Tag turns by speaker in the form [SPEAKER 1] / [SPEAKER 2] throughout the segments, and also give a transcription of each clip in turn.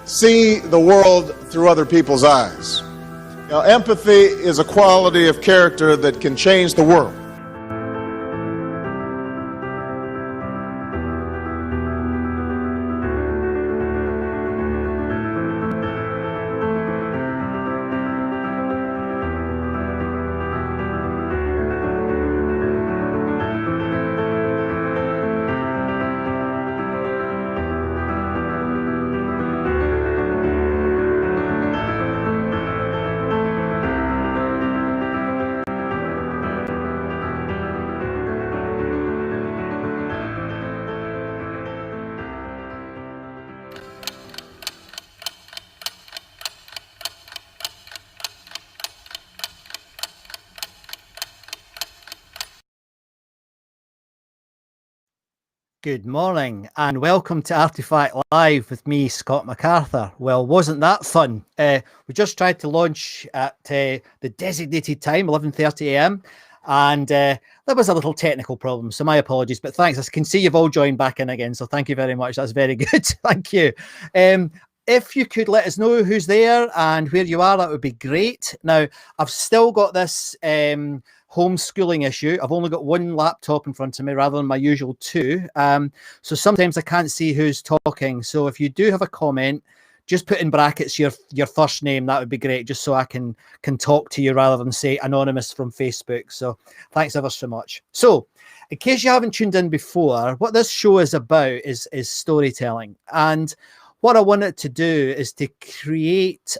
[SPEAKER 1] see the world through other people's eyes. Now, empathy is a quality of character that can change the world.
[SPEAKER 2] Good morning and welcome to Artifact Live with me, Scott MacArthur. Well, wasn't that fun? We just tried to launch at the designated time, 11:30 a.m. and there was a little technical problem, so my apologies, but thanks. I can see you've all joined back in again, so thank you very much. That's very good. Thank you. If you could let us know who's there and where you are, that would be great. Now, I've still got this homeschooling issue. I've only got one laptop in front of me rather than my usual two. So sometimes I can't see who's talking. So if you do have a comment, just put in brackets your first name. That would be great, just so I can talk to you rather than say anonymous from Facebook. So thanks ever so much. So in case you haven't tuned in before, what this show is about is storytelling. And what I wanted to do is to create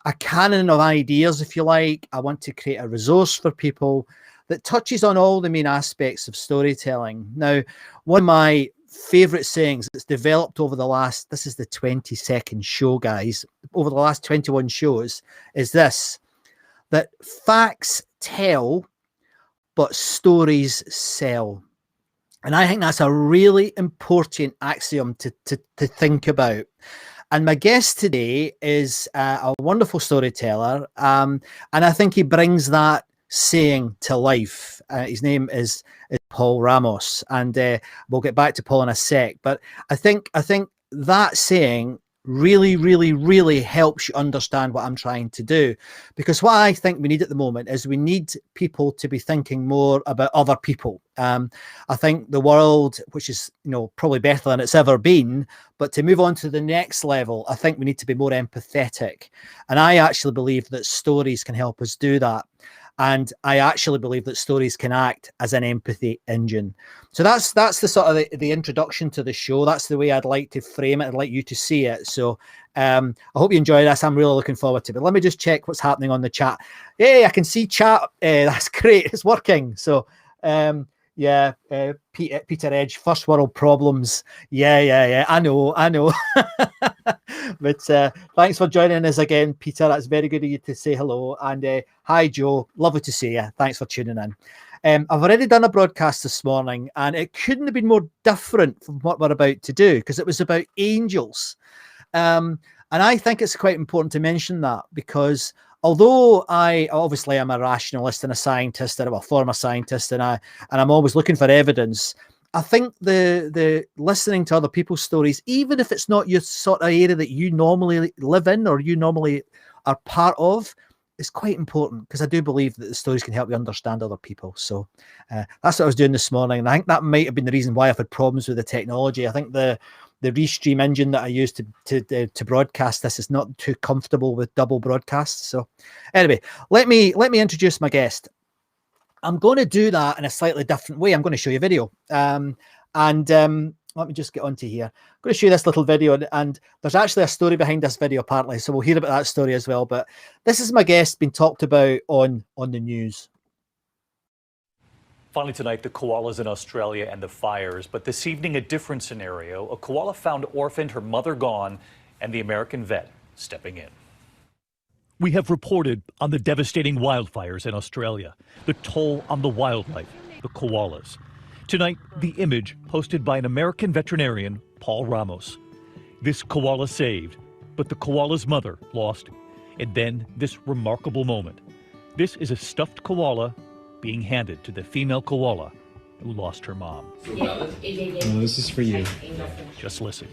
[SPEAKER 2] a canon of ideas, if you like. I want to create a resource for people that touches on all the main aspects of storytelling. Now, one of my favorite sayings that's developed over the last, this is the 22nd show, guys, over the last 21 shows, is this, that facts tell, but stories sell. And I think that's a really important axiom to think about. And my guest today is a wonderful storyteller, and I think he brings that saying to life. His name is Paul Ramos, and we'll get back to Paul in a sec. But I think that saying really helps you understand what I'm trying to do, because what I think we need at the moment is we need people to be thinking more about other people. I think the world, which is probably better than it's ever been, but to move on to the next level, I think we need to be more empathetic, and I actually believe that stories can help us do that. And I actually believe that stories can act as an empathy engine. So that's the sort of the introduction to the show. That's the way I'd like to frame it. I'd like you to see it. So I hope you enjoy this. I'm really looking forward to it. But let me just check what's happening on the chat. Hey, I can see chat. That's great. It's working. So yeah, Peter Edge, first world problems. Yeah. I know. But thanks for joining us again, Peter. That's very good of you to say hello. And hi, Joe. Lovely to see you. Thanks for tuning in. I've already done a broadcast this morning, and it couldn't have been more different from what we're about to do, because it was about angels. And I think it's quite important to mention that, because although I obviously am a rationalist and a scientist, and I'm a former scientist, and I'm always looking for evidence, I think the listening to other people's stories, even if it's not your sort of area that you normally live in or you normally are part of, is quite important, because I do believe that the stories can help you understand other people. So that's what I was doing this morning, and I think that might have been the reason why I've had problems with the technology. I think the restream engine that I use to broadcast this is not too comfortable with double broadcasts. So anyway, let me introduce my guest. I'm going to do that in a slightly different way. I'm going to show you a video. Let me just get onto here. I'm going to show you this little video, and there's actually a story behind this video apparently, so we'll hear about that story as well. But this is my guest being talked about on the news.
[SPEAKER 3] Finally tonight, the koalas in Australia and the fires. But this evening, a different scenario. A koala found orphaned, her mother gone, and the American vet stepping in.
[SPEAKER 4] We have reported on the devastating wildfires in Australia, the toll on the wildlife, the koalas. Tonight, the image posted by an American veterinarian, Paul Ramos. This koala saved, but the koala's mother lost. And then this remarkable moment. This is a stuffed koala being handed to the female koala who lost her mom.
[SPEAKER 5] No, this is for you.
[SPEAKER 4] Just listen.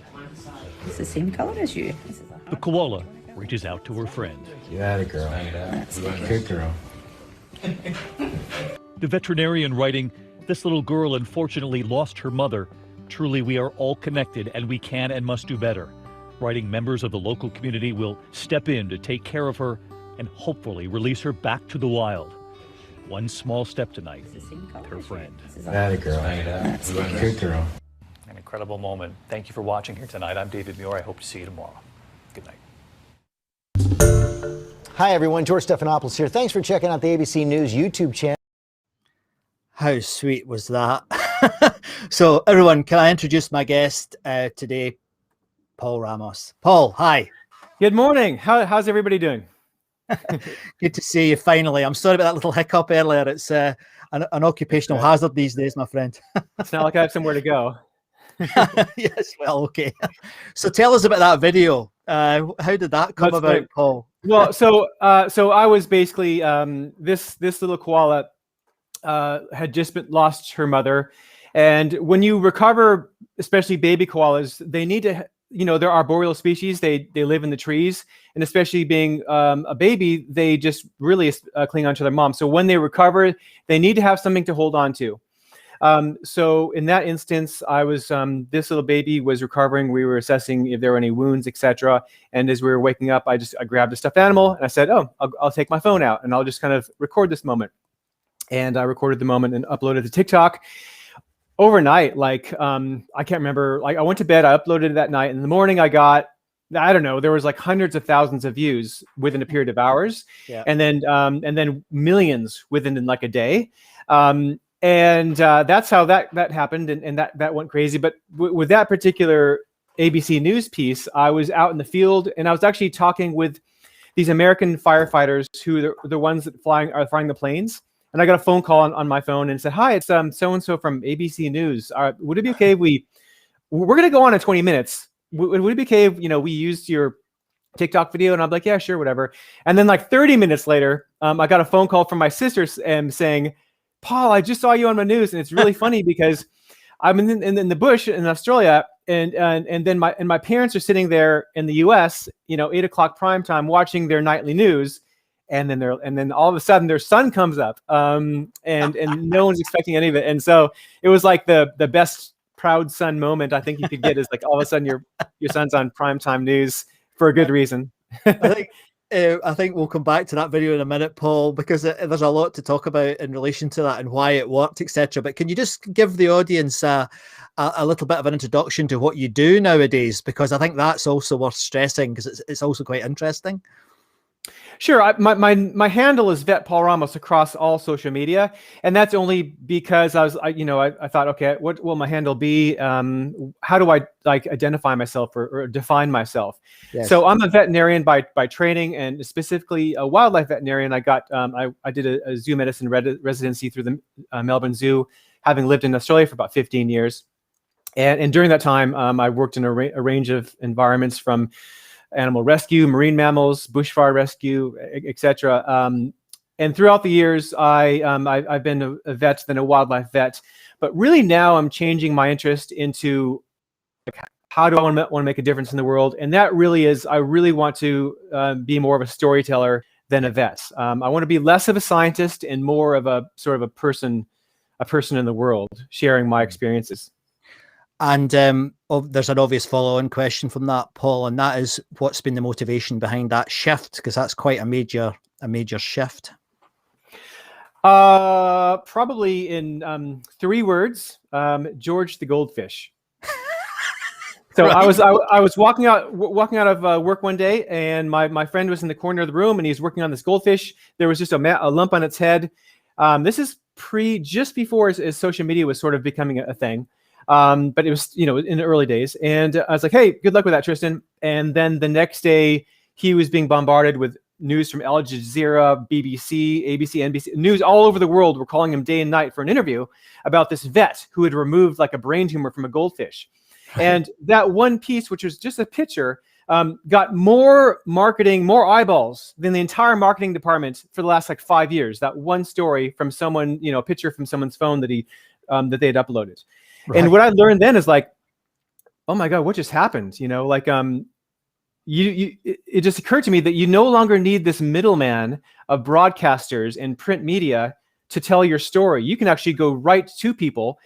[SPEAKER 5] It's the same color as you.
[SPEAKER 4] The koala reaches out to her friend.
[SPEAKER 6] You had a girl. That's good girl.
[SPEAKER 4] The veterinarian writing, "This little girl unfortunately lost her mother. Truly, we are all connected and we can and must do better." Writing, members of the local community will step in to take care of her and hopefully release her back to the wild. One small step tonight with her friend.
[SPEAKER 6] You had a girl. That's good girl.
[SPEAKER 3] An incredible moment. Thank you for watching here tonight. I'm David Muir. I hope to see you tomorrow. Good night.
[SPEAKER 7] Hi, everyone. George Stephanopoulos here. Thanks for checking out the ABC News YouTube channel.
[SPEAKER 2] How sweet was that? So, everyone, can I introduce my guest today, Paul Ramos? Paul, hi.
[SPEAKER 8] Good morning. How's everybody doing?
[SPEAKER 2] Good to see you finally. I'm sorry about that little hiccup earlier. It's an occupational hazard these days, my friend.
[SPEAKER 8] It's not like I have somewhere to go.
[SPEAKER 2] Yes, well, okay. So tell us about that video. How did that come about,
[SPEAKER 8] Great.
[SPEAKER 2] Paul?
[SPEAKER 8] Well, so I was basically this little koala had just lost her mother, and when you recover, especially baby koalas, they need to. They're arboreal species. They live in the trees, and especially being a baby, they just really cling on to their mom. So when they recover, they need to have something to hold on to. So in that instance, I was this little baby was recovering. We were assessing if there were any wounds, etc. And as we were waking up, I grabbed a stuffed animal and I said, "Oh, I'll take my phone out and I'll just kind of record this moment." And I recorded the moment and uploaded to TikTok. Overnight, I can't remember, I went to bed, I uploaded it that night. In the morning, I got, I don't know, there was like hundreds of thousands of views within a period of hours.
[SPEAKER 2] Yeah.
[SPEAKER 8] And then millions within like a day. That's how that happened. And that went crazy. But with that particular ABC News piece, I was out in the field and I was actually talking with these American firefighters who are the ones that are flying the planes. And I got a phone call on my phone and said, "Hi, it's so-and-so from ABC News. Would it be okay if we're going to go on in 20 minutes. Would it be okay if, we used your TikTok video?" And I'm like, "Yeah, sure, whatever." And then like 30 minutes later, I got a phone call from my sister saying, "Paul, I just saw you on my news." And it's really funny because I'm in the bush in Australia and then my parents are sitting there in the US, 8 o'clock prime time watching their nightly news. And then all of a sudden their son comes up, and no one's expecting any of it. And so it was like the best proud son moment I think you could get is like all of a sudden your son's on primetime news for a good reason.
[SPEAKER 2] I think we'll come back to that video in a minute, Paul, because there's a lot to talk about in relation to that and why it worked, etc. But can you just give the audience a little bit of an introduction to what you do nowadays? Because I think that's also worth stressing because it's also quite interesting.
[SPEAKER 8] Sure. My handle is Vet Paul Ramos across all social media, and that's only because I thought, okay, what will my handle be? How do I identify myself or define myself? Yes. So I'm a veterinarian by training, and specifically a wildlife veterinarian. I got I did a zoo medicine residency through the Melbourne Zoo, having lived in Australia for about 15 years, and during that time I worked in a range of environments from animal rescue, marine mammals, bushfire rescue, etc. And throughout the years, I've been a vet, then a wildlife vet. But really now I'm changing my interest into how do I want to make a difference in the world? And that really is, I really want to be more of a storyteller than a vet. I want to be less of a scientist and more of a sort of a person in the world, sharing my experiences.
[SPEAKER 2] And there's an obvious follow-on question from that, Paul, and that is, what's been the motivation behind that shift? Because that's quite a major shift.
[SPEAKER 8] Probably in 3 words, George the goldfish. So right. I was walking out of work one day, and my friend was in the corner of the room, and he's working on this goldfish. There was just a lump on its head. This is just before as social media was sort of becoming a thing. But it was, in the early days. And I was like, "Hey, good luck with that, Tristan." And then the next day he was being bombarded with news from Al Jazeera, BBC, ABC, NBC, news all over the world were calling him day and night for an interview about this vet who had removed like a brain tumor from a goldfish. And that one piece, which was just a picture, got more marketing, more eyeballs than the entire marketing department for the last 5 years. That one story from someone, a picture from someone's phone that they had uploaded. Right. And what I learned then is oh my God, what just happened? Like it just occurred to me that you no longer need this middleman of broadcasters and print media to tell your story. You can actually go right to people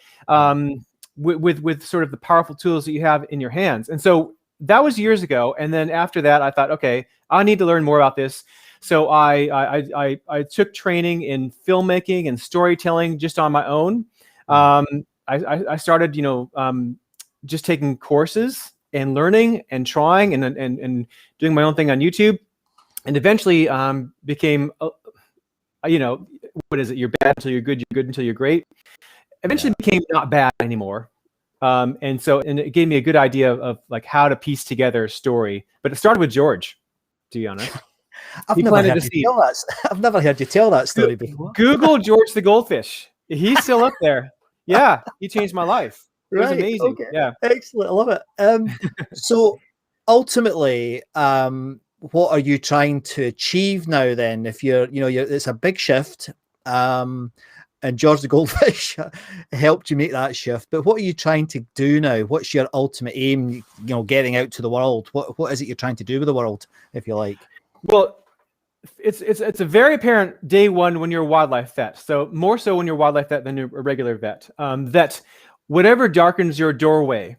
[SPEAKER 8] with sort of the powerful tools that you have in your hands. And so that was years ago. And then after that, I thought, okay, I need to learn more about this. So I took training in filmmaking and storytelling just on my own. I started, just taking courses and learning and trying and doing my own thing on YouTube, and eventually became, what is it? You're bad until you're good until you're great. Eventually became not bad anymore. And it gave me a good idea of like how to piece together a story. But it started with George, to be honest.
[SPEAKER 2] I've never heard you tell that story before.
[SPEAKER 8] Google George the goldfish. He's still up there. Yeah, he changed my life. It was amazing.
[SPEAKER 2] Okay.
[SPEAKER 8] Yeah,
[SPEAKER 2] excellent. I love it. So ultimately, what are you trying to achieve now? Then, if it's a big shift, and George the goldfish helped you make that shift. But what are you trying to do now? What's your ultimate aim? Getting out to the world. What is it you're trying to do with the world, if you like?
[SPEAKER 8] Well, it's a very apparent day one when you're a wildlife vet. So more so when you're a wildlife vet than you're a regular vet. That whatever darkens your doorway,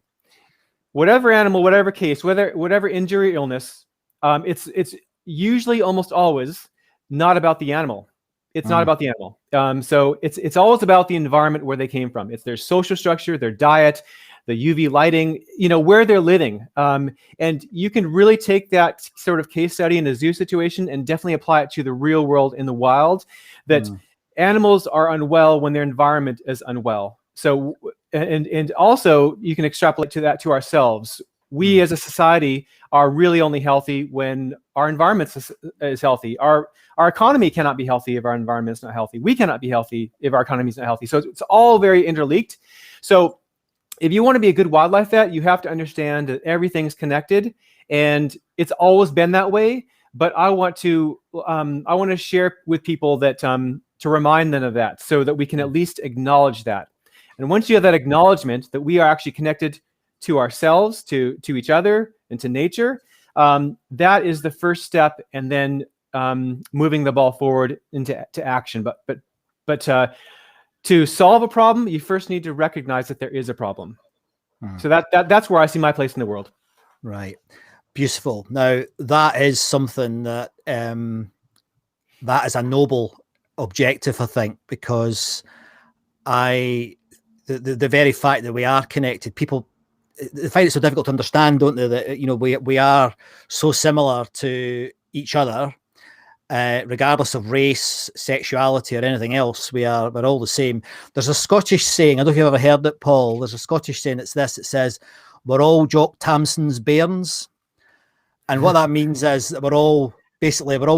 [SPEAKER 8] whatever animal, whatever case, whatever injury, illness, it's usually almost always not about the animal. It's not about the animal. So it's always about the environment where they came from. It's their social structure, their diet, the UV lighting, where they're living. And you can really take that sort of case study in a zoo situation and definitely apply it to the real world in the wild, that animals are unwell when their environment is unwell. So, and also you can extrapolate to ourselves. We as a society are really only healthy when our environment is healthy. Our economy cannot be healthy if our environment is not healthy. We cannot be healthy if our economy is not healthy. So it's all very interlinked. So if you want to be a good wildlife vet, you have to understand that everything's connected, and it's always been that way. But I want to share with people that to remind them of that, so that we can at least acknowledge that. And once you have that acknowledgement that we are actually connected to ourselves, to each other, and to nature, that is the first step, and then moving the ball forward into action. But to solve a problem, you first need to recognize that there is a problem. So that's where I see my place in the world.
[SPEAKER 2] Right. Beautiful. Now that is something that that is a noble objective, I think, because the very fact that we are connected, people they find it so difficult to understand, don't they? That we are so similar to each other, regardless of race, sexuality, or anything else. We're all the same. There's a Scottish saying, I don't know if you've ever heard it, Paul. There's a Scottish saying. It's this. It says, "We're all Jock Tamson's bairns," and what that means is that we're all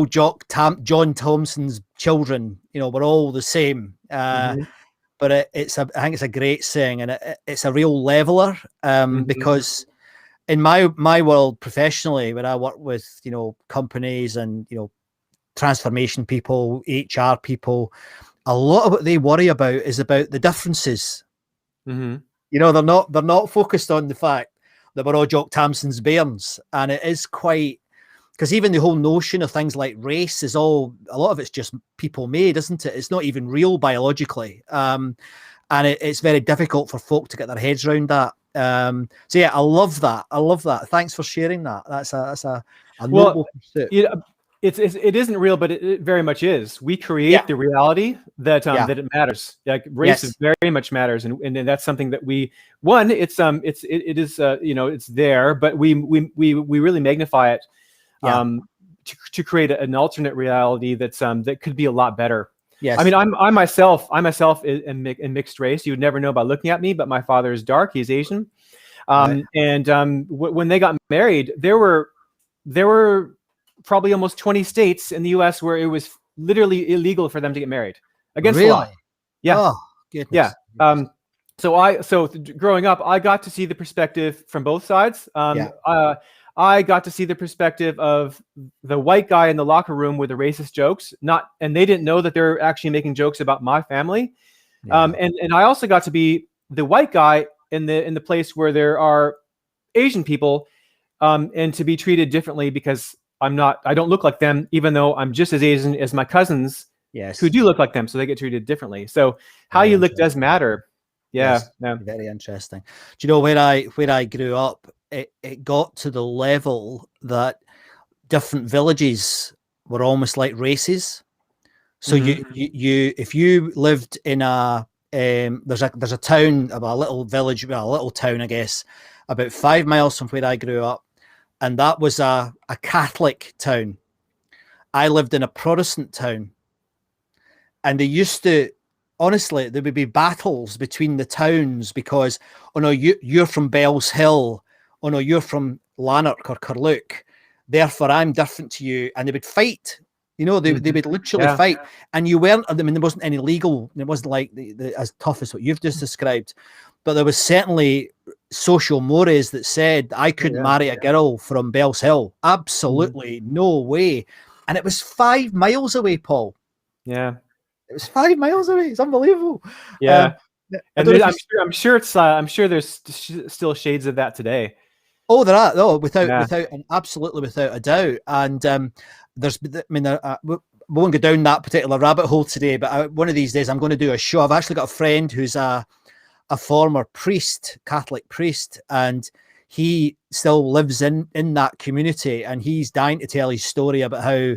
[SPEAKER 2] John Thompson's children. We're all the same. But I think it's a great saying, and it's a real leveler, because in my world professionally, when I work with companies and transformation people, HR people, a lot of what they worry about is about the differences. They're not focused on the fact that we're all Jock Tamson's bairns, and it is quite. Because even the whole notion of things like race is a lot of it's just people made, isn't it? It's not even real biologically. And it's very difficult for folk to get their heads around that. So yeah, I love that. Thanks for sharing that. That's a noble pursuit.
[SPEAKER 8] It isn't real, but it very much is. We create the reality that it matters. Like race is very much matters, and that's something that it is it's there, but we really magnify it. To create an alternate reality that could be a lot better. Yes. I mean, I myself am mixed race. You would never know by looking at me, but my father is dark. He's Asian. And when they got married, there were probably almost 20 states in the U.S. where it was literally illegal for them to get married against the law. Yeah. Oh, goodness. Yeah. So growing up, I got to see the perspective from both sides. I got to see the perspective of the white guy in the locker room with the racist jokes, and they didn't know that they're actually making jokes about my family. And I also got to be the white guy in the place where there are Asian people, and to be treated differently because I don't look like them, even though I'm just as Asian as my cousins
[SPEAKER 2] Yes.
[SPEAKER 8] who do look like them. So they get treated differently. So how
[SPEAKER 2] Very
[SPEAKER 8] you look does
[SPEAKER 2] interesting.
[SPEAKER 8] matter. Yeah.
[SPEAKER 2] Yes,
[SPEAKER 8] Yeah.
[SPEAKER 2] very interesting. Do you know where I grew up? It got to the level that different villages were almost like races. So you if you lived in a there's a town, a little village, well, a little town, I guess, about 5 miles from where I grew up, and that was a Catholic town. I lived in a Protestant town, and they used to, honestly, there would be battles between the towns because, oh no, you're from Bells Hill, oh no, you're from Lanark or Carluke, therefore I'm different to you, and they would fight. You know, they would literally fight, and you weren't. I mean, there wasn't any legal. It wasn't like as tough as what you've just described, but there was certainly social mores that said I couldn't marry a girl from Bells Hill. Absolutely no way, and it was 5 miles away, Paul.
[SPEAKER 8] Yeah.
[SPEAKER 2] It was 5 miles away. It's unbelievable.
[SPEAKER 8] Yeah. And I'm sure there's still shades of that today.
[SPEAKER 2] Oh, there are. Oh, absolutely without a doubt. And there's, I mean, we won't go down that particular rabbit hole today, but one of these days I'm going to do a show. I've actually got a friend who's a former priest, Catholic priest, and he still lives in that community, and he's dying to tell his story about how,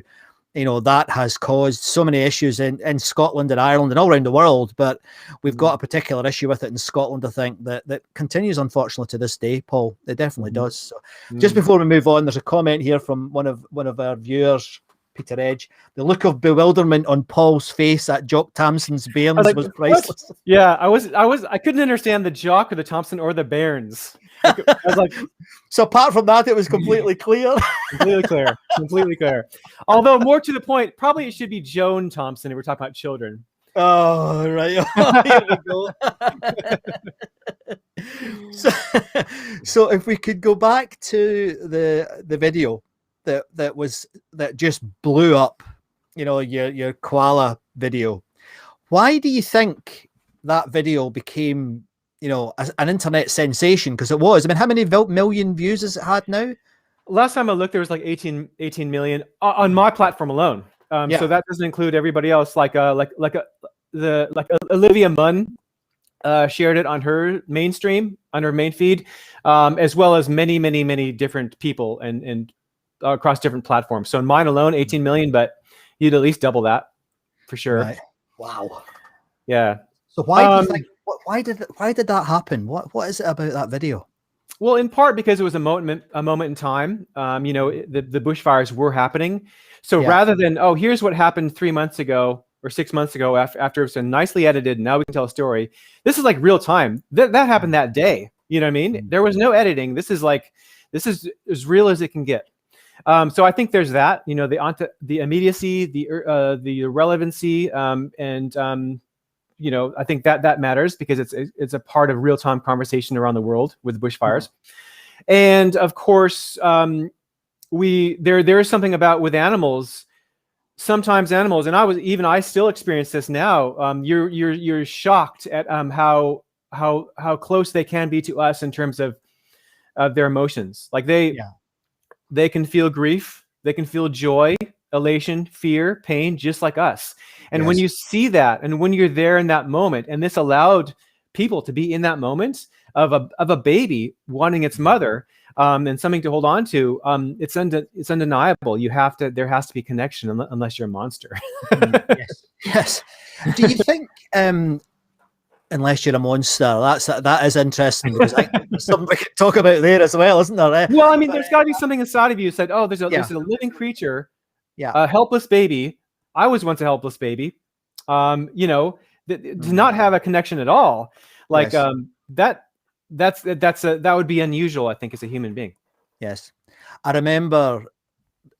[SPEAKER 2] you know, that has caused so many issues in Scotland and Ireland and all around the world. But we've got a particular issue with it in Scotland, I think, that continues, unfortunately, to this day, Paul. It definitely does. So just before we move on, there's a comment here from one of our viewers, Peter Edge. The look of bewilderment on Paul's face at Jock Tamson's bairns was priceless.
[SPEAKER 8] What? Yeah, I couldn't understand the Jock or the Thompson or the bairns. I was like,
[SPEAKER 2] so apart from that, it was completely clear.
[SPEAKER 8] completely clear. Although more to the point, probably it should be Joan Thompson if we're talking about children.
[SPEAKER 2] Oh, right. Here we go. So if we could go back to the video that just blew up, you know, your koala video. Why do you think that video became, you know, an internet sensation? Because it was. I mean, how many million views has it had now?
[SPEAKER 8] Last time I looked, there was like 18 million on my platform alone. So that doesn't include everybody else. Like Olivia Munn shared it on her mainstream, on her main feed, as well as many different people and across different platforms. So in mine alone, 18 million, but you'd at least double that for sure.
[SPEAKER 2] Right. Wow.
[SPEAKER 8] Yeah.
[SPEAKER 2] So why do you think? Why did that happen? What is it about that video?
[SPEAKER 8] Well, in part because it was a moment in time. You know, the bushfires were happening. So rather than, oh, here's what happened 3 months ago or 6 months ago after it's been nicely edited, and now we can tell a story. This is like real time. That happened that day. You know what I mean? There was no editing. This is as real as it can get. So I think there's that. You know, the immediacy, the relevancy, and you know, I think that matters because it's a part of real time conversation around the world with bushfires, and of course, there is something about with animals. Sometimes animals, and I still experience this now. You're shocked at how close they can be to us in terms of their emotions. Like they can feel grief, they can feel joy, elation, fear, pain, just like us. And when you see that, and when you're there in that moment, and this allowed people to be in that moment of a baby wanting its mother, and something to hold on to, it's undeniable. There has to be connection unless you're a monster.
[SPEAKER 2] Yes. Do you think, unless you're a monster, that is interesting because there's something we could talk about there as well, isn't there?
[SPEAKER 8] Well, I mean, there's got to be something inside of you that said, oh, there's a living creature, a helpless baby. I was once a helpless baby. You know, to not have a connection at all, like that would be unusual, I think, as a human being.
[SPEAKER 2] Yes, I remember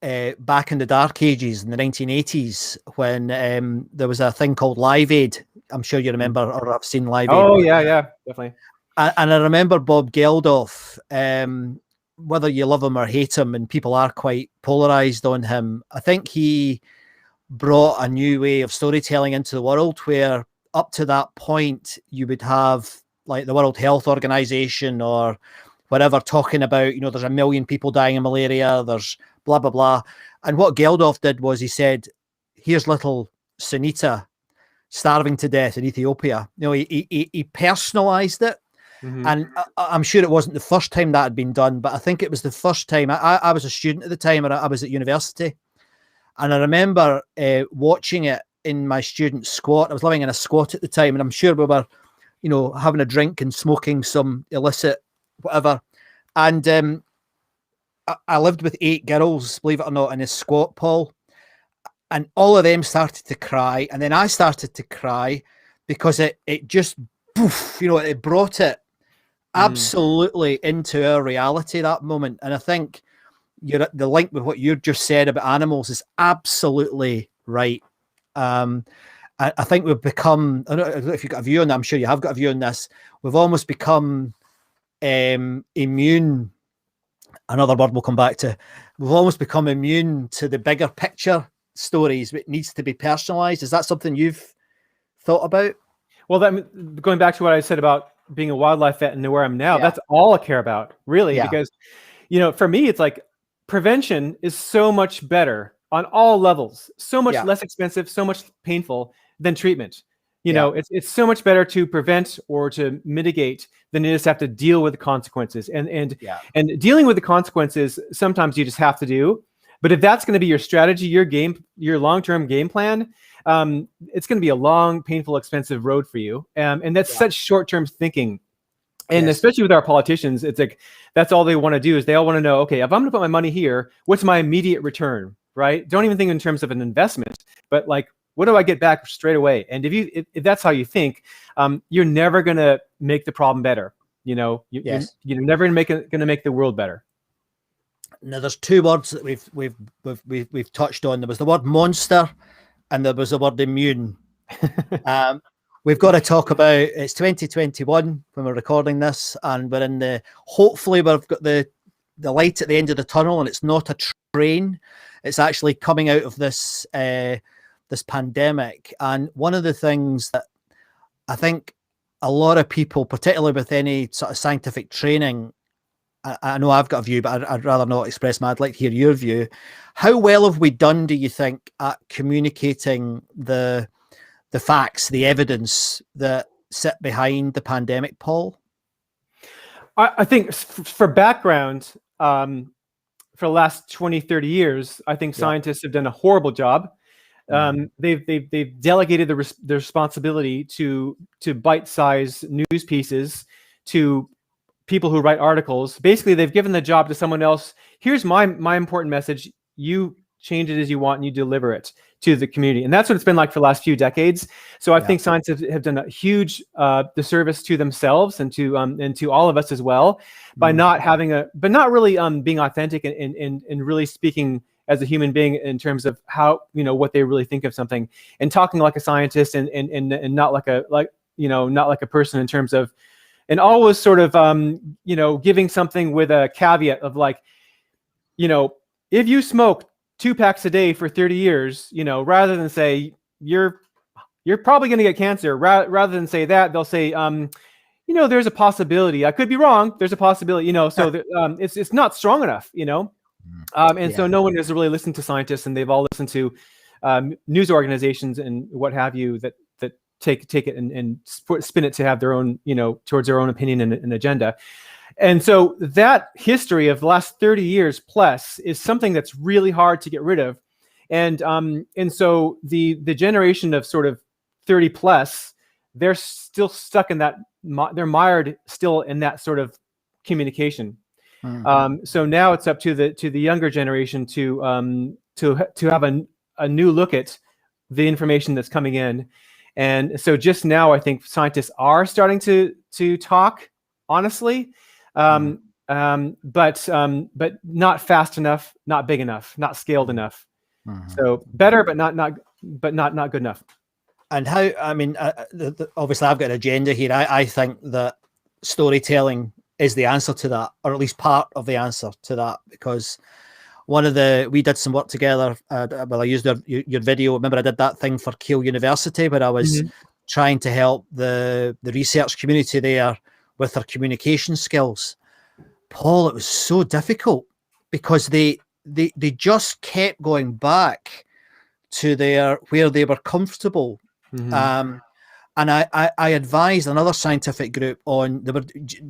[SPEAKER 2] back in the dark ages in the 1980s when there was a thing called Live Aid. I'm sure you remember or have seen Live Aid.
[SPEAKER 8] Oh yeah, definitely.
[SPEAKER 2] And I remember Bob Geldof. Whether you love him or hate him, and people are quite polarized on him, I think he brought a new way of storytelling into the world where up to that point you would have like the World Health Organization or whatever, talking about, there's 1 million people dying of malaria, there's blah, blah, blah. And what Geldof did was he said, here's little Sunita starving to death in Ethiopia. He personalized it. And I'm sure it wasn't the first time that had been done, but I think it was the first time. I was a student at the time, and I was at university. And I remember watching it in my student squat. I was living in a squat at the time, and I'm sure we were, having a drink and smoking some illicit whatever. And I lived with 8 girls, believe it or not, in a squat, Paul. And all of them started to cry. And then I started to cry because it just, poof, it brought it absolutely into our reality, that moment. And I think the link with what you just said about animals is absolutely right. I think we've become, I don't know if you've got a view on that, I'm sure you have got a view on this. We've almost become immune, another word we'll come back to. We've almost become immune to the bigger picture stories. It needs to be personalized. Is that something you've thought about?
[SPEAKER 8] Well, going back to what I said about being a wildlife vet and where I'm now, that's all I care about, really, because, for me, it's like prevention is so much better on all levels, so much less expensive, so much painful than treatment. It's so much better to prevent or to mitigate than it is to have to deal with the consequences. And dealing with the consequences, sometimes you just have to do. But if that's going to be your strategy, your long-term game plan, it's going to be a long, painful, expensive road for you. And that's such short-term thinking. And especially with our politicians, it's like, that's all they want to do is they all want to know, okay, if I'm going to put my money here, what's my immediate return, right? Don't even think in terms of an investment, but like, what do I get back straight away? And if that's how you think, you're never going to make the problem better. You're never going to make the world better.
[SPEAKER 2] Now, there's 2 words that we've touched on. There was the word monster, and there was the word immune. We've got to talk about, it's 2021 when we're recording this, and hopefully we've got the light at the end of the tunnel, and it's not a train. It's actually coming out of this pandemic. And one of the things that I think a lot of people, particularly with any sort of scientific training, I know I've got a view, but I'd rather not express I'd like to hear your view. How well have we done, do you think, at communicating the facts, the evidence that sit behind the pandemic, Paul?
[SPEAKER 8] I think for background, for the last 20, 30 years, I think scientists have done a horrible job. They've delegated the responsibility to bite-sized news pieces, to people who write articles. Basically, they've given the job to someone else. Here's my important message. You change it as you want and you deliver it to the community. And that's what it's been like for the last few decades. So I think scientists have done a huge disservice to themselves and to all of us as well by not really being authentic and really speaking as a human being in terms of how, what they really think of something, and talking like a scientist and not like a person in terms of, and always sort of, giving something with a caveat of like, if you smoke 2 packs a day for 30 years, rather than say you're probably going to get cancer, rather than say that, they'll say, there's a possibility. I could be wrong. There's a possibility, so it's not strong enough, so no one has really listened to scientists, and they've all listened to news organizations and what have you that take it and spin it to have their own, towards their own opinion and agenda. And so that history of the last 30 years plus is something that's really hard to get rid of. And so the generation of sort of 30 plus, they're still stuck in that, they're mired still in that sort of communication. So now it's up to the younger generation to have a new look at the information that's coming in. And so just now, I think scientists are starting to talk honestly, but not fast enough, not big enough, not scaled enough. So better, but not good enough.
[SPEAKER 2] And how? I mean, obviously, I've got an agenda here. I think that storytelling is the answer to that, or at least part of the answer to that, because we did some work together. I used your video. Remember, I did that thing for Keele University where I was trying to help the research community there with their communication skills. Paul, it was so difficult because they just kept going back to where they were comfortable.
[SPEAKER 8] Mm-hmm.
[SPEAKER 2] And I advised another scientific group on. Do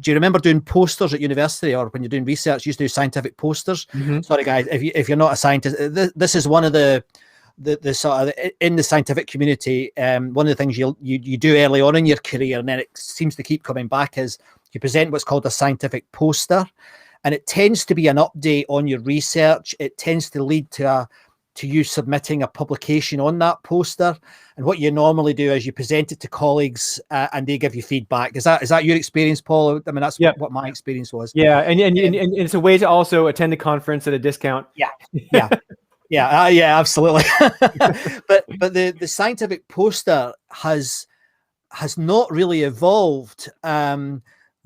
[SPEAKER 2] you remember doing posters at university, or when you're doing research, you used to do scientific posters?
[SPEAKER 8] Mm-hmm.
[SPEAKER 2] Sorry, guys, if you're not a scientist, this is one of the sort of in the scientific community. One of the things you do early on in your career, and then it seems to keep coming back, is you present what's called a scientific poster, and it tends to be an update on your research. It tends to lead to you submitting a publication on that poster. And what you normally do is you present it to colleagues and they give you feedback. Is that your experience, Paul? I mean, that's what my experience was.
[SPEAKER 8] Yeah, and it's a way to also attend a conference at a discount.
[SPEAKER 2] Yeah, absolutely. but the scientific poster has not really evolved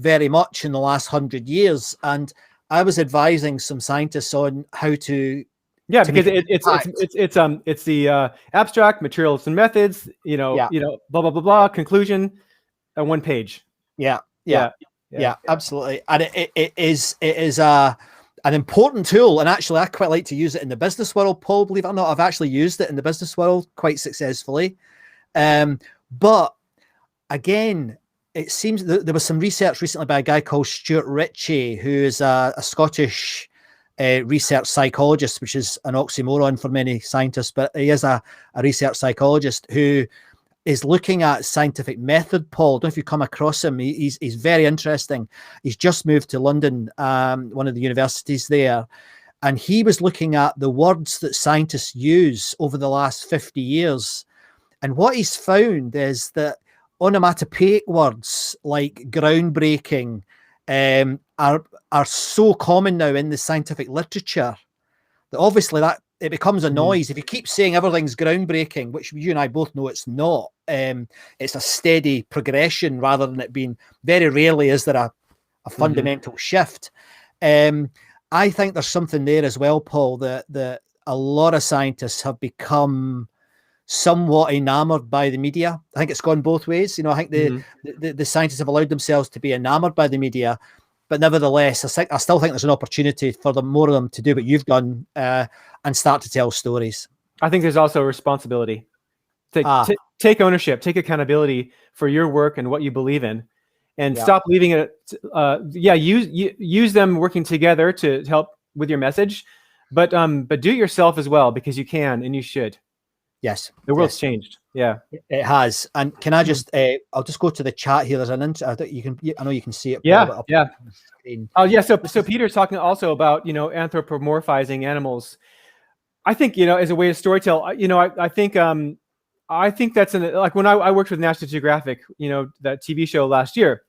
[SPEAKER 2] very much in the last 100 years. And I was advising some scientists on how to.
[SPEAKER 8] Yeah, because it's the abstract, materials and methods, blah blah blah blah, conclusion, and 1 page.
[SPEAKER 2] Yeah, absolutely. And it is an important tool, and actually I quite like to use it in the business world, Paul. Believe it or not, I've actually used it in the business world quite successfully. But again, it seems that there was some research recently by a guy called Stuart Ritchie, who is a Scottish research psychologist, which is an oxymoron for many scientists, but he is a research psychologist who is looking at scientific method. Paul, I don't know if you come across him. He's very interesting. He's just moved to London, one of the universities there, and he was looking at the words that scientists use over the last 50 years. And what he's found is that onomatopoeic words like groundbreaking are so common now in the scientific literature that obviously that it becomes a noise. If you keep saying everything's groundbreaking, which you and I both know it's not, it's a steady progression rather than it being, very rarely is there a fundamental shift. I think there's something there as well, Paul, that a lot of scientists have become somewhat enamored by the media. I think it's gone both ways. I think the scientists have allowed themselves to be enamored by the media, but nevertheless, I still think there's an opportunity for more of them to do what you've done and start to tell stories. I
[SPEAKER 8] think there's also a responsibility. Take ownership, take accountability for your work and what you believe in, and stop leaving it. Use them working together to help with your message, but do it yourself as well, because you can and you should.
[SPEAKER 2] Yes,
[SPEAKER 8] the world's changed. Yeah,
[SPEAKER 2] it has. And can I just? I'll just go to the chat here. There's an I know you can see it.
[SPEAKER 8] Yeah. Oh yeah. So Peter's talking also about anthropomorphizing animals. I think as a way to storytell. I think that's like when I worked with National Geographic. That TV show last year,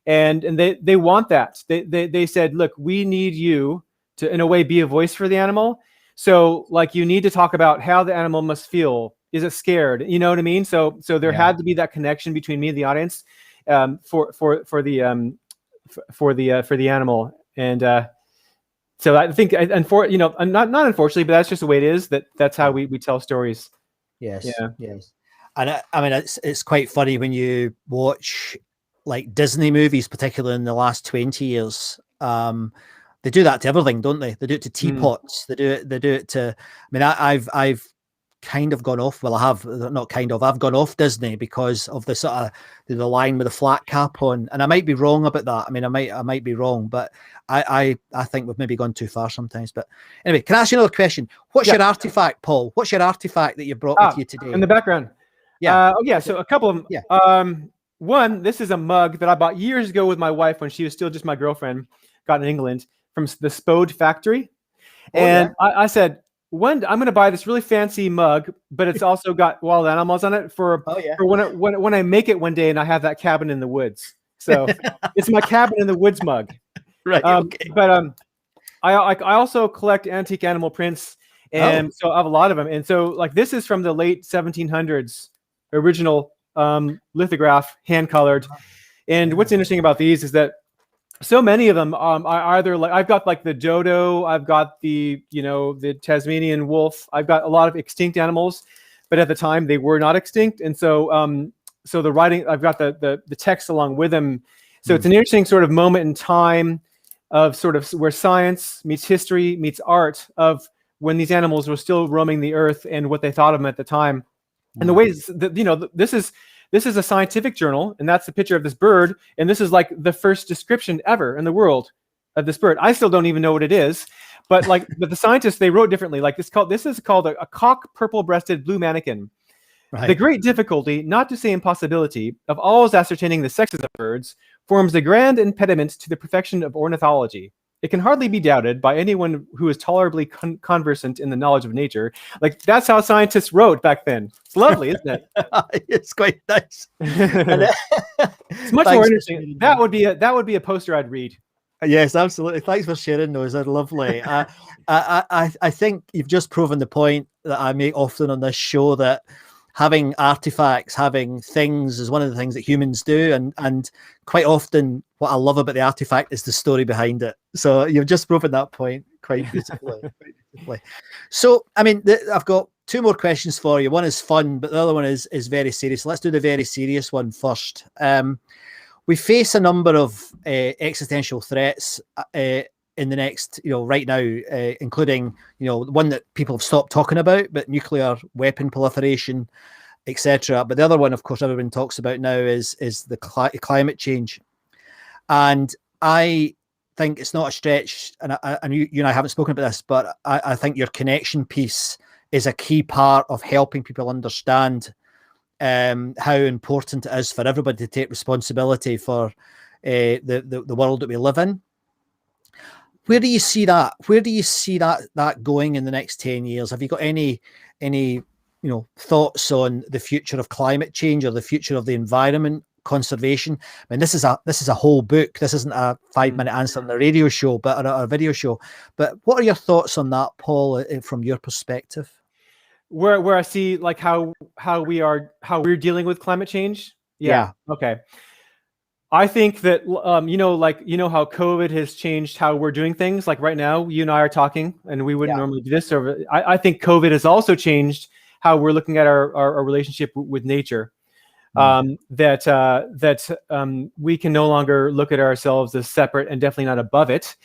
[SPEAKER 8] and they want that. They said, look, we need you to in a way be a voice for the animal. So like you need to talk about how the animal must feel. Is it scared? You know what I mean? So there had to be that connection between me and the audience for the animal. And so I think not unfortunately, but that's just the way it is. That's how we tell stories.
[SPEAKER 2] Yes. Yeah. Yes. And I mean, it's quite funny when you watch like Disney movies, particularly in the last 20 years. They do that to everything, don't they? They do it to teapots. They do it to. I mean, I've kind of gone off. Well, I have not kind of. I've gone off Disney because of the sort of the line with the flat cap on, and I might be wrong about that. I mean, I might be wrong, but I think we've maybe gone too far sometimes. But anyway, can I ask you another question? What's your artifact, Paul? What's your artifact that you brought with you today?
[SPEAKER 8] In the background. Yeah. So a couple of them. Yeah. One, this is a mug that I bought years ago with my wife when she was still just my girlfriend. Got in England from the Spode factory. I said, I'm going to buy this really fancy mug, but it's also got wild animals on it for when I make it one day and I have that cabin in the woods. So it's my cabin in the woods mug.
[SPEAKER 2] Right. Okay.
[SPEAKER 8] But I also collect antique animal prints, and so I have a lot of them. And so like this is from the late 1700s, original lithograph, hand colored. And what's interesting about these is that so many of them are either like I've got like the dodo, I've got the the Tasmanian wolf, I've got a lot of extinct animals, but at the time they were not extinct, and so so the writing, I've got the text along with them. So it's an interesting sort of moment in time. of sort of where science meets history meets art, of when these animals were still roaming the earth and what they thought of them at the time. And the ways that, this is a scientific journal, and that's the picture of this bird, and this is like the first description ever in the world of this bird. I still don't even know what it is, but but the scientists, they wrote differently. Like this is called a cock purple-breasted blue manakin. Right. The great difficulty, not to say impossibility, of always ascertaining the sexes of birds forms the grand impediment to the perfection of ornithology. It can hardly be doubted by anyone who is tolerably conversant in the knowledge of nature. Like, that's how scientists wrote back then. It's lovely, isn't it?
[SPEAKER 2] It's quite nice.
[SPEAKER 8] It's much more interesting. That would be a poster I'd read.
[SPEAKER 2] Yes, absolutely. Thanks for sharing those. They're lovely. I think you've just proven the point that I make often on this show, that having artifacts, having things is one of the things that humans do. And quite often what I love about the artifact is the story behind it. So you've just proven that point quite beautifully. So, I mean, I've got two more questions for you. One is fun, but the other one is very serious. Let's do the very serious one first. We face a number of existential threats in the next, right now, including, one that people have stopped talking about, but nuclear weapon proliferation, etc. But the other one, of course, everyone talks about now is the climate change. And I think it's not a stretch, and you and I haven't spoken about this, but I think your connection piece is a key part of helping people understand how important it is for everybody to take responsibility for the world that we live in. Where do you see that? Where do you see that going in the next 10 years? Have you got any thoughts on the future of climate change or the future of the environment, conservation? I mean, this is a whole book. This isn't a 5-minute answer on a radio show, but a video show. But what are your thoughts on that, Paul, from your perspective?
[SPEAKER 8] Where I see like how we're dealing with climate change. Yeah. Okay. I think that how COVID has changed how we're doing things. Like right now, you and I are talking, and we wouldn't normally do this. I think COVID has also changed how we're looking at our relationship with nature. That we can no longer look at ourselves as separate and definitely not above it.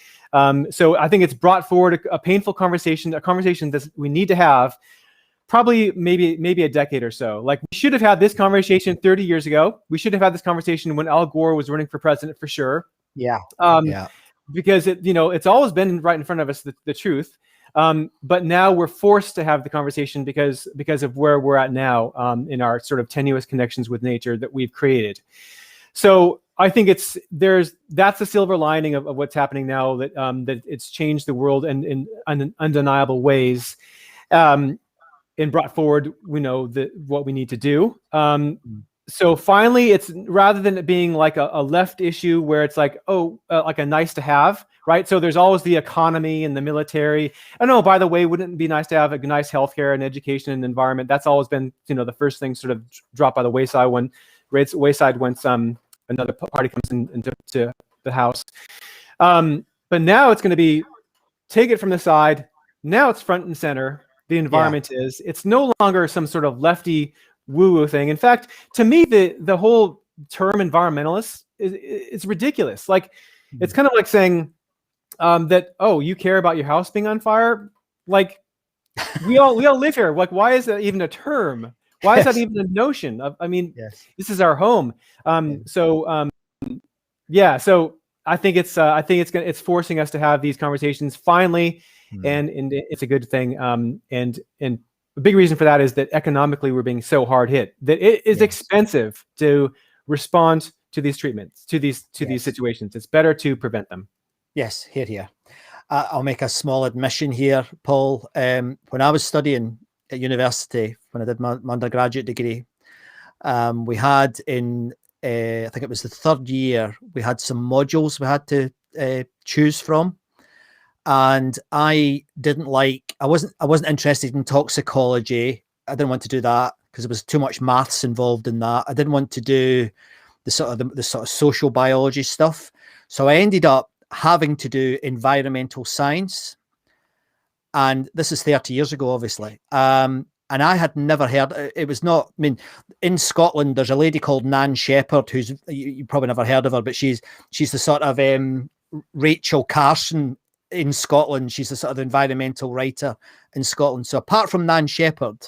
[SPEAKER 8] So I think it's brought forward a painful conversation, a conversation that we need to have. Probably maybe a decade or so. Like, we should have had this conversation 30 years ago. We should have had this conversation when Al Gore was running for president, for sure. Yeah. Because it's always been right in front of us, the truth. But now we're forced to have the conversation because of where we're at now in our sort of tenuous connections with nature that we've created. So I think that's the silver lining of what's happening now, that it's changed the world in undeniable ways. And brought forward, what we need to do. So finally, it's rather than it being like a left issue where it's like, like a nice to have, right? So there's always the economy and the military. And by the way, wouldn't it be nice to have a nice healthcare and education and environment? That's always been, the first thing sort of dropped by the wayside once another party comes into the house. But now it's going to be, take it from the side. Now it's front and center. The environment is. It's no longer some sort of lefty woo-woo thing. In fact, to me, the whole term environmentalist is ridiculous. Like, it's kind of like saying that, you care about your house being on fire. Like, we all live here. Like, why is that even a term? Why is that even a notion? This is our home. So I think it's forcing us to have these conversations finally. And it's a good thing. And the big reason for that is that economically we're being so hard hit that it is expensive to respond to these treatments, to these situations. It's better to prevent them.
[SPEAKER 2] Yes, here. I'll make a small admission here, Paul. When I was studying at university, when I did my undergraduate degree, we had in I think it was the third year, we had some modules we had to choose from. And I wasn't interested in toxicology. I didn't want to do that because there was too much maths involved in that. I didn't want to do the sort of social biology stuff. So I ended up having to do environmental science. And this is 30 years ago, obviously. And I had never heard, it was not, in Scotland, there's a lady called Nan Shepherd, who's, you probably never heard of her, but she's the sort of Rachel Carson in Scotland. She's the sort of environmental writer in Scotland. So apart from Nan Shepherd,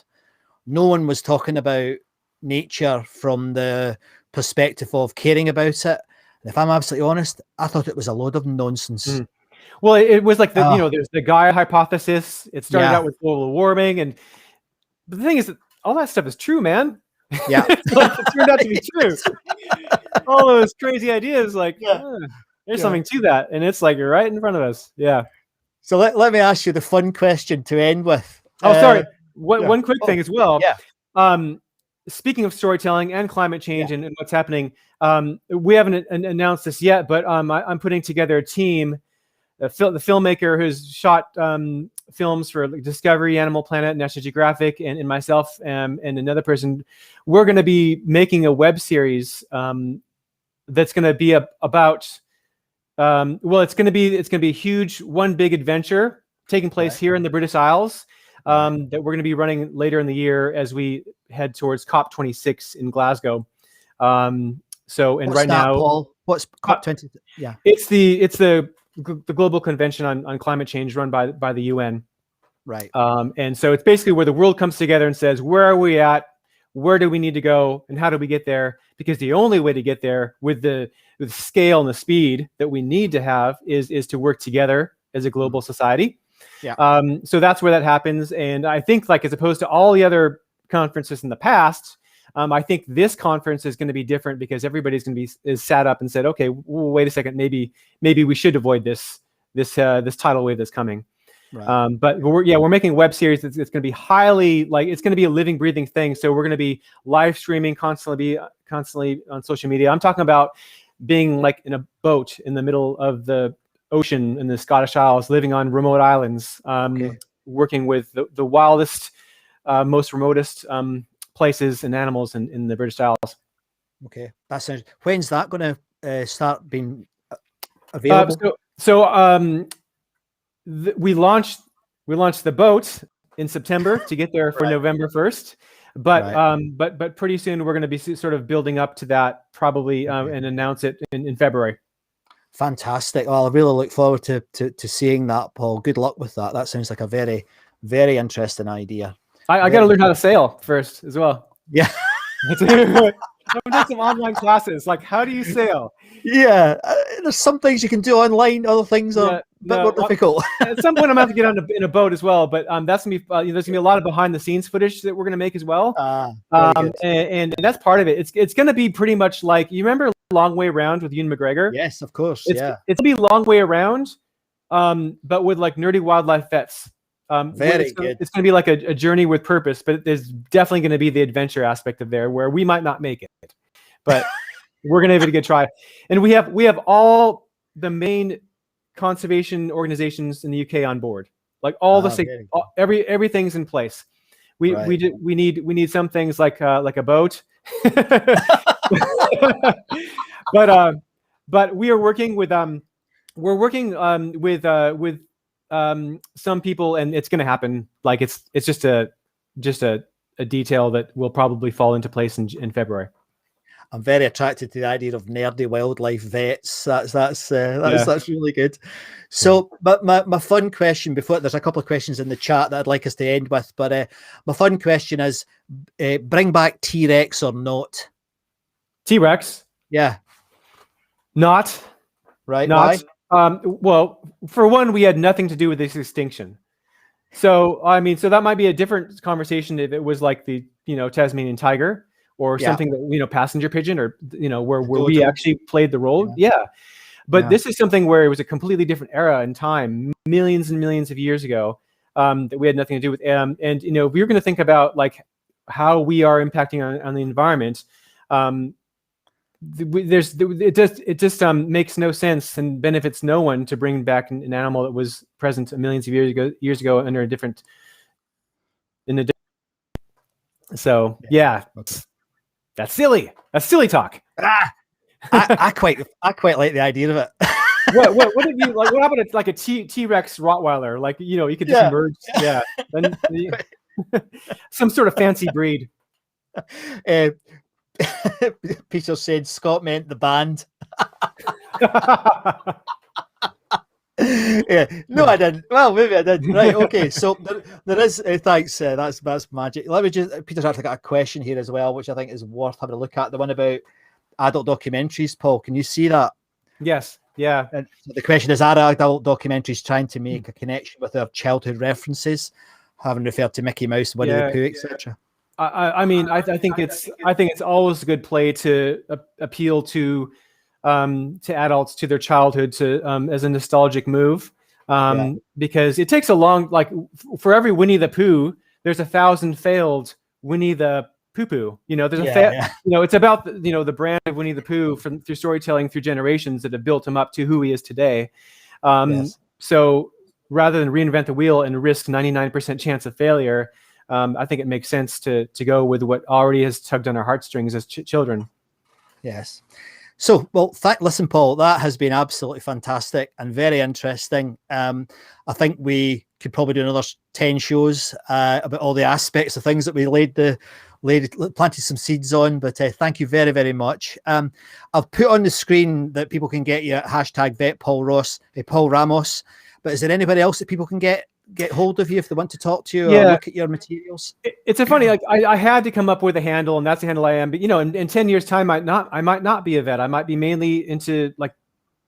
[SPEAKER 2] no one was talking about nature from the perspective of caring about it. And if I'm absolutely honest, I thought it was a load of nonsense.
[SPEAKER 8] Well, it was like there's the Gaia hypothesis. It started out with global warming, but the thing is that all that stuff is true, man.
[SPEAKER 2] Yeah,
[SPEAKER 8] it turned out to be true. All those crazy ideas, there's something to that, and it's like you're right in front of us. Yeah.
[SPEAKER 2] So let me ask you the fun question to end with.
[SPEAKER 8] Oh, sorry. One quick thing as well.
[SPEAKER 2] Yeah.
[SPEAKER 8] Speaking of storytelling and climate change and what's happening, we haven't announced this yet, but I'm putting together a team. The filmmaker who's shot films for Discovery, Animal Planet, National Geographic, and myself and another person. We're going to be making a web series that's going to be about. It's going to be a huge, one big adventure taking place here in the British Isles that we're going to be running later in the year as we head towards COP26 in Glasgow. Right now,
[SPEAKER 2] Paul? What's COP20? Yeah,
[SPEAKER 8] it's the global convention on climate change run by the UN.
[SPEAKER 2] Right.
[SPEAKER 8] And so it's basically where the world comes together and says, where are we at? Where do we need to go? And how do we get there? Because the only way to get there with the scale and the speed that we need to have is to work together as a global society.
[SPEAKER 2] Yeah.
[SPEAKER 8] So that's where that happens. And I think, like, as opposed to all the other conferences in the past, I think this conference is going to be different because everybody's going to be sat up and said, okay, wait a second, maybe we should avoid this tidal wave that's coming. Right. But we're making a web series. It's going to be highly it's going to be a living, breathing thing. So we're going to be live streaming constantly on social media. I'm talking about being like in a boat in the middle of the ocean in the Scottish Isles, living on remote islands, working with the wildest, most remotest places and animals in the British Isles.
[SPEAKER 2] Okay, that sounds. When's that going to start being available?
[SPEAKER 8] We launched the boat in September to get there for November 1st, but pretty soon we're going to be sort of building up to that probably and announce it in February.
[SPEAKER 2] Fantastic. Well, I really look forward to seeing that, Paul. Good luck with that. That sounds like a very, very interesting idea.
[SPEAKER 8] I got to learn how to sail first as well.
[SPEAKER 2] Yeah.
[SPEAKER 8] I'm doing some online classes. Like, how do you sail?
[SPEAKER 2] Yeah, there's some things you can do online. Other things are a bit more difficult.
[SPEAKER 8] At some point, I'm going to have to get in a boat as well. But that's going to be there's going to be a lot of behind the scenes footage that we're going to make as well. And that's part of it. It's going to be pretty much like, you remember Long Way Around with Ewan McGregor?
[SPEAKER 2] Yes, of course.
[SPEAKER 8] It's going to be Long Way Around, but with like nerdy wildlife vets.
[SPEAKER 2] Very good.
[SPEAKER 8] It's going to be like a journey with purpose, but there's definitely going to be the adventure aspect of there where we might not make it, but we're going to give it a good try. And we have all the main conservation organizations in the UK on board, like all everything's in place. We need some things like a boat, but we are working with some people, and it's going to happen. Like it's just a detail that will probably fall into place in February.
[SPEAKER 2] I'm very attracted to the idea of nerdy wildlife vets. That's really good. So, but my fun question before, there's a couple of questions in the chat that I'd like us to end with, but my fun question is, bring back T-Rex or not?
[SPEAKER 8] T-Rex?
[SPEAKER 2] Yeah.
[SPEAKER 8] Not.
[SPEAKER 2] Right.
[SPEAKER 8] Not.
[SPEAKER 2] Why?
[SPEAKER 8] Well, for one, we had nothing to do with this extinction. So, I mean, so that might be a different conversation if it was like the, Tasmanian tiger or something that, passenger pigeon or, where we actually played the role. Yeah. But this is something where it was a completely different era in time, millions and millions of years ago, that we had nothing to do with. And, if we were going to think about like how we are impacting on the environment, it just makes no sense and benefits no one to bring back an animal that was present millions of years ago under that's silly. That's silly talk.
[SPEAKER 2] I quite like the idea of it.
[SPEAKER 8] What if you like? What happened to like a T-Rex Rottweiler? Like you could just merge. Yeah, then, some sort of fancy breed.
[SPEAKER 2] Peter said Scott meant the band. Yeah, no, I didn't. Well, maybe I did. Right, okay. So there is. Thanks. That's magic. Let me just. Peter's actually got a question here as well, which I think is worth having a look at. The one about adult documentaries. Paul, can you see that?
[SPEAKER 8] Yes. Yeah.
[SPEAKER 2] And the question is: are adult documentaries trying to make a connection with their childhood references, having referred to Mickey Mouse, Winnie the Pooh, etc.?
[SPEAKER 8] I mean, I think it's always a good play to appeal to adults, to their childhood, to as a nostalgic move, because it takes a long, like, for every Winnie the Pooh, there's 1,000 failed Winnie the Pooh. You know, there's you know, it's about the brand of Winnie the Pooh through storytelling through generations that have built him up to who he is today. So rather than reinvent the wheel and risk 99% chance of failure, I think it makes sense to go with what already has tugged on our heartstrings as children.
[SPEAKER 2] Yes. So, well, listen, Paul, that has been absolutely fantastic and very interesting. I think we could probably do another 10 shows about all the aspects of things that we planted some seeds on. But thank you very, very much. I've put on the screen that people can get you at hashtag Paul Ramos. But is there anybody else that people can get hold of you if they want to talk to you or look at your materials?
[SPEAKER 8] It's a funny, like, I had to come up with a handle, and that's the handle I am. But in 10 years time, I might not be a vet. I might be mainly into like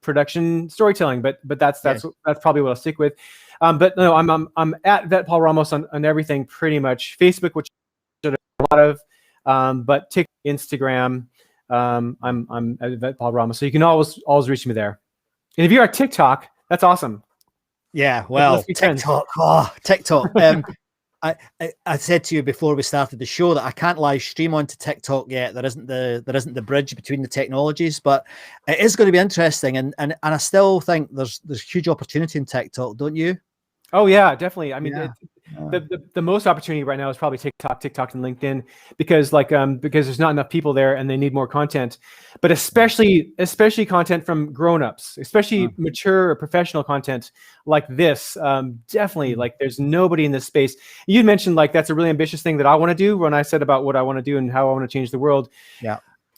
[SPEAKER 8] production storytelling, but that's probably what I'll stick with. But no, I'm at Vet Paul Ramos on everything pretty much. Facebook, which a lot of, but TikTok, Instagram, I'm at Vet Paul Ramos. So you can always reach me there. And if you're at TikTok, that's awesome.
[SPEAKER 2] Yeah, well, TikTok. I said to you before we started the show that I can't live stream onto TikTok yet. There isn't the bridge between the technologies, but it is going to be interesting. And I still think there's huge opportunity in TikTok, don't you?
[SPEAKER 8] Oh yeah, definitely. I mean, the most opportunity right now is probably TikTok and LinkedIn, because there's not enough people there and they need more content, but especially content from grown-ups, especially mature or professional content like this. Definitely, like, there's nobody in this space. You mentioned, like, that's a really ambitious thing that I want to do when I said about what I want to do and how I want to change the world.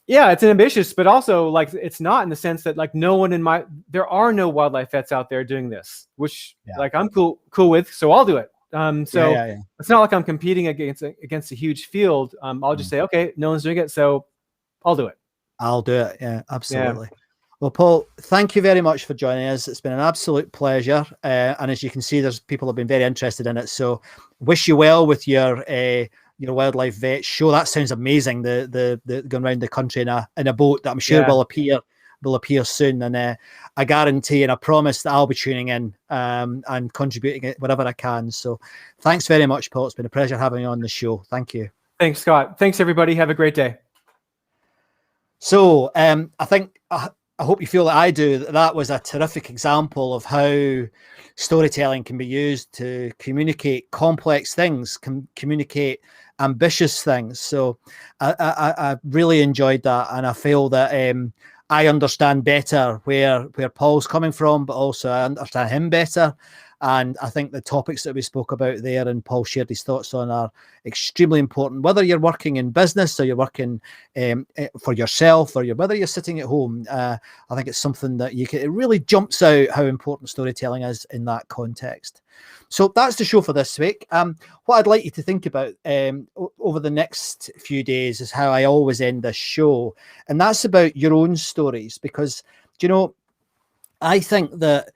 [SPEAKER 8] Yeah, it's ambitious, but also, like, it's not, in the sense that, like, there are no wildlife vets out there doing this, which like, I'm cool with, so I'll do it. It's not like I'm competing against a huge field. I'll just say, okay, no one's doing it, so I'll do it.
[SPEAKER 2] I'll do it. Yeah, absolutely. Yeah. Well, Paul, thank you very much for joining us. It's been an absolute pleasure. And as you can see, there's people have been very interested in it. So wish you well with your wildlife vet show. That sounds amazing. The going around the country in a boat that I'm sure will appear soon. And I guarantee and I promise that I'll be tuning in and contributing it wherever I can. So thanks very much, Paul. It's been a pleasure having you on the show. Thank you.
[SPEAKER 8] Thanks, Scott. Thanks, everybody. Have a great day.
[SPEAKER 2] So I think I hope you feel that I do. That was a terrific example of how storytelling can be used to communicate complex things, communicate ambitious things. So I really enjoyed that, and I feel that I understand better where Paul's coming from, but also I understand him better. And I think the topics that we spoke about there and Paul shared his thoughts on are extremely important, whether you're working in business or you're working for yourself, or whether you're sitting at home. I think it's something that it really jumps out how important storytelling is in that context. So that's the show for this week. What I'd like you to think about over the next few days is how I always end this show. And that's about your own stories, because, I think that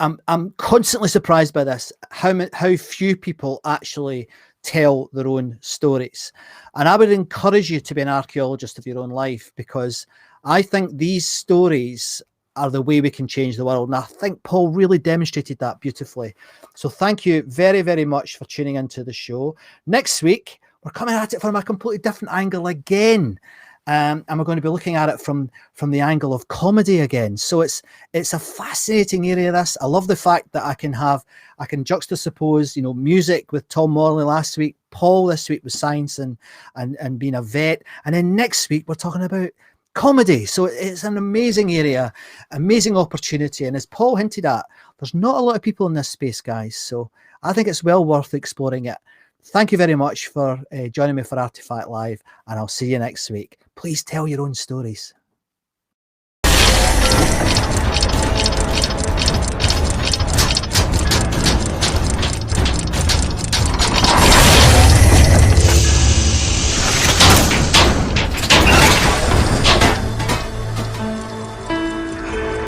[SPEAKER 2] I'm constantly surprised by this, how few people actually tell their own stories. And I would encourage you to be an archaeologist of your own life, because I think these stories are the way we can change the world. And I think Paul really demonstrated that beautifully. So thank you very, very much for tuning into the show. Next week, we're coming at it from a completely different angle again. And we're going to be looking at it from the angle of comedy again. So it's a fascinating area, this. I love the fact that I can juxtapose, music with Tom Morley last week, Paul this week with science and being a vet. And then next week, we're talking about comedy. So it's an amazing area, amazing opportunity. And as Paul hinted at, there's not a lot of people in this space, guys. So I think it's well worth exploring it. Thank you very much for joining me for Artifact Live, and I'll see you next week. Please tell your own stories.